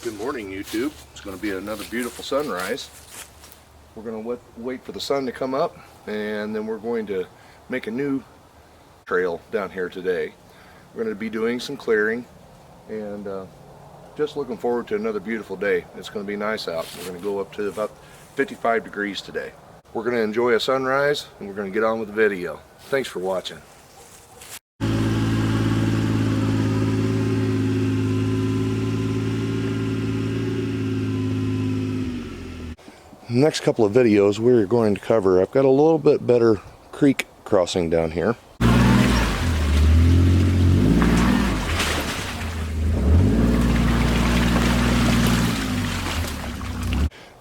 Good morning, YouTube. It's going to be another beautiful sunrise. We're going to wait for the sun to come up, and then we're going to make a new trail down here today. We're going to be doing some clearing, and just looking forward to another beautiful day. It's going to be nice out. We're going to go up to about 55 degrees today. We're going to enjoy a sunrise, and we're going to get on with the video. Thanks for watching. Next couple of videos we're going to cover, I've got a little bit better creek crossing down here.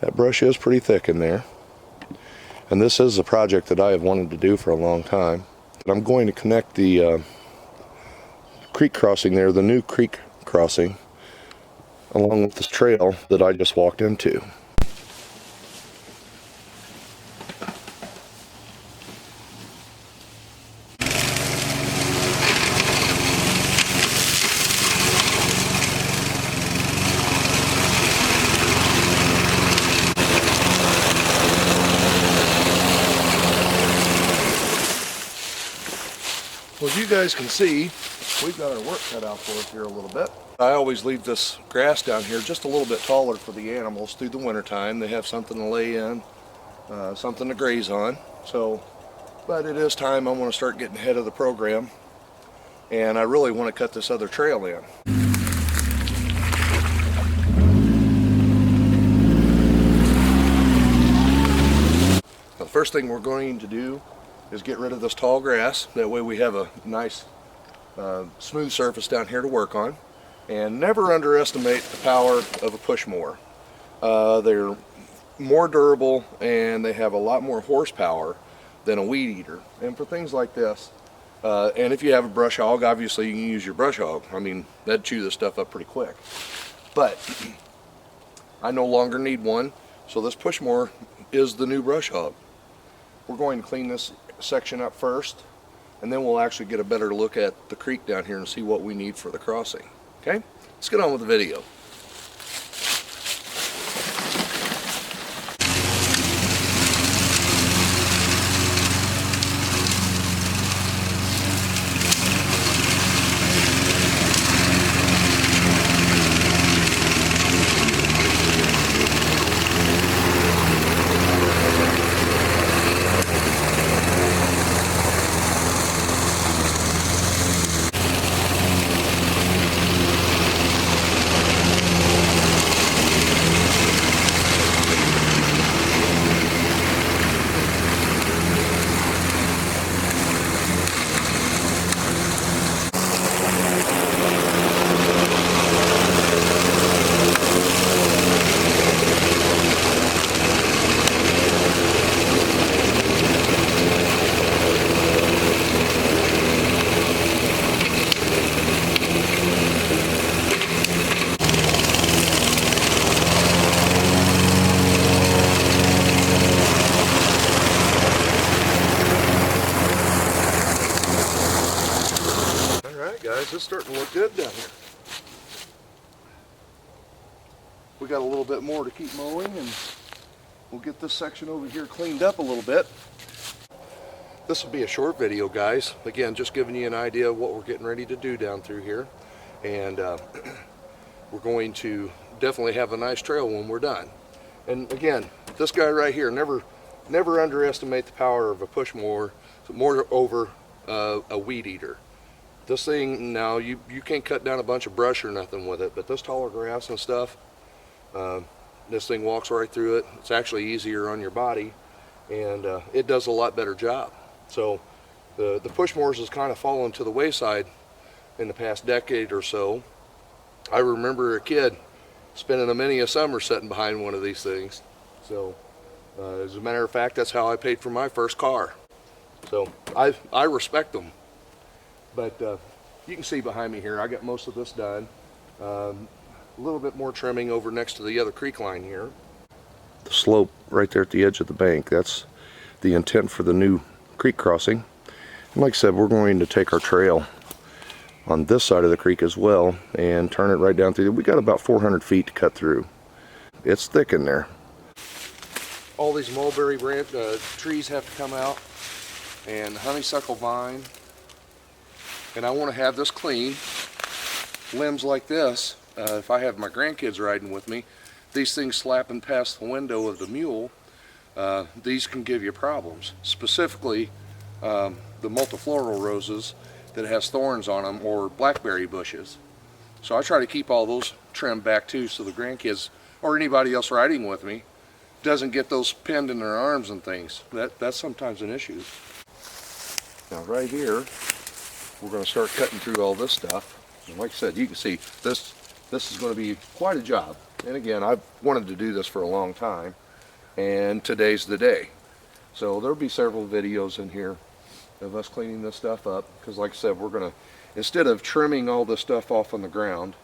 That brush is pretty thick in there. And this is a project that I have wanted to do for a long time. But I'm going to connect the creek crossing there, the new creek crossing, along with this trail that I just walked into. Well, as you guys can see, we've got our work cut out for us here a little bit. I always leave this grass down here just a little bit taller for the animals through the winter time. They have something to lay in, something to graze on. But it is time I want to start getting ahead of the program, and I really want to cut this other trail in. The first thing we're going to do is get rid of this tall grass. That way we have a nice smooth surface down here to work on. And never underestimate the power of a push mower. They're more durable and they have a lot more horsepower than a weed eater. And for things like this, and if you have a brush hog, obviously you can use your brush hog. I mean, that'd chew this stuff up pretty quick. But I no longer need one, so this push mower is the new brush hog. We're going to clean this section up first, and then we'll actually get a better look at the creek down here and see what we need for the crossing. Okay, let's get on with the video. Guys, it's starting to look good down here. We got a little bit more to keep mowing, and we'll get this section over here cleaned up a little bit. This will be a short video, guys. Again, just giving you an idea of what we're getting ready to do down through here. And we're going to definitely have a nice trail when we're done. And again, this guy right here, never underestimate the power of a push mower, over a weed eater. This thing, now you can't cut down a bunch of brush or nothing with it, but this taller grass and stuff, this thing walks right through it. It's actually easier on your body, and it does a lot better job. So the push mowers has kind of fallen to the wayside in the past decade or so. I remember a kid spending many a summer sitting behind one of these things. So as a matter of fact, that's how I paid for my first car. So I respect them. But you can see behind me here, I got most of this done. A little bit more trimming over next to the other creek line here. The slope right there at the edge of the bank, that's the intent for the new creek crossing. And like I said, we're going to take our trail on this side of the creek as well and turn it right down through. We got about 400 feet to cut through. It's thick in there. All these mulberry branch trees have to come out, and honeysuckle vine. And I want to have this clean. Limbs like this, if I have my grandkids riding with me, these things slapping past the window of the Mule, these can give you problems. Specifically, the multifloral roses that has thorns on them, or blackberry bushes. So I try to keep all those trimmed back too, so the grandkids or anybody else riding with me doesn't get those pinned in their arms and things. That's sometimes an issue. Now right here, we're going to start cutting through all this stuff. And like I said, you can see this is going to be quite a job. And again, I've wanted to do this for a long time, and today's the day. So there'll be several videos in here of us cleaning this stuff up, because like I said, we're going to, instead of trimming all this stuff off on the ground,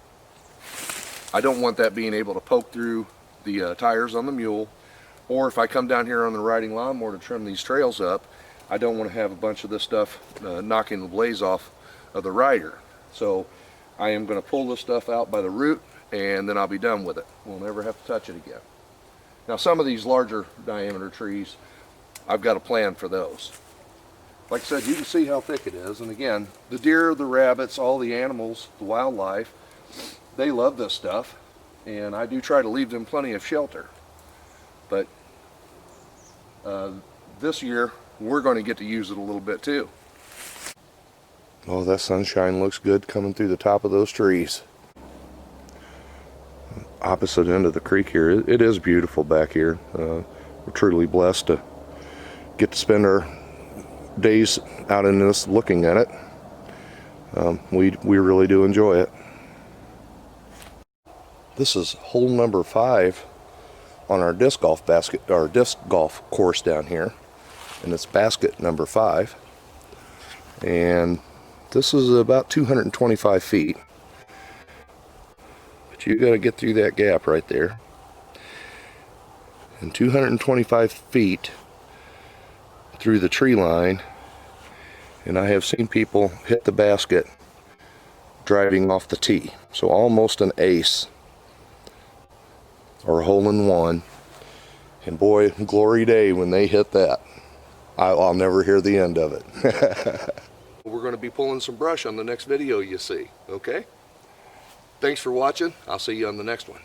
I don't want that being able to poke through the tires on the Mule, or if I come down here on the riding lawnmower to trim these trails up, I don't want to have a bunch of this stuff knocking the blaze off of the rider. So I am going to pull this stuff out by the root, and then I'll be done with it. We'll never have to touch it again. Now some of these larger diameter trees, I've got a plan for those. Like I said, you can see how thick it is, and again, the deer, the rabbits, all the animals, the wildlife, they love this stuff, and I do try to leave them plenty of shelter. But this year, we're going to get to use it a little bit too. Oh, that sunshine looks good coming through the top of those trees. Opposite end of the creek here, it is beautiful back here. We're truly blessed to get to spend our days out in this looking at it. We really do enjoy it. This is hole number 5 on our disc golf course down here, and it's basket number 5, and this is about 225 feet, but you got to get through that gap right there, and 225 feet through the tree line, and I have seen people hit the basket driving off the tee, so almost an ace or a hole-in-one. And boy, glory day when they hit that. I'll never hear the end of it. We're going to be pulling some brush on the next video you see, okay? Thanks for watching. I'll see you on the next one.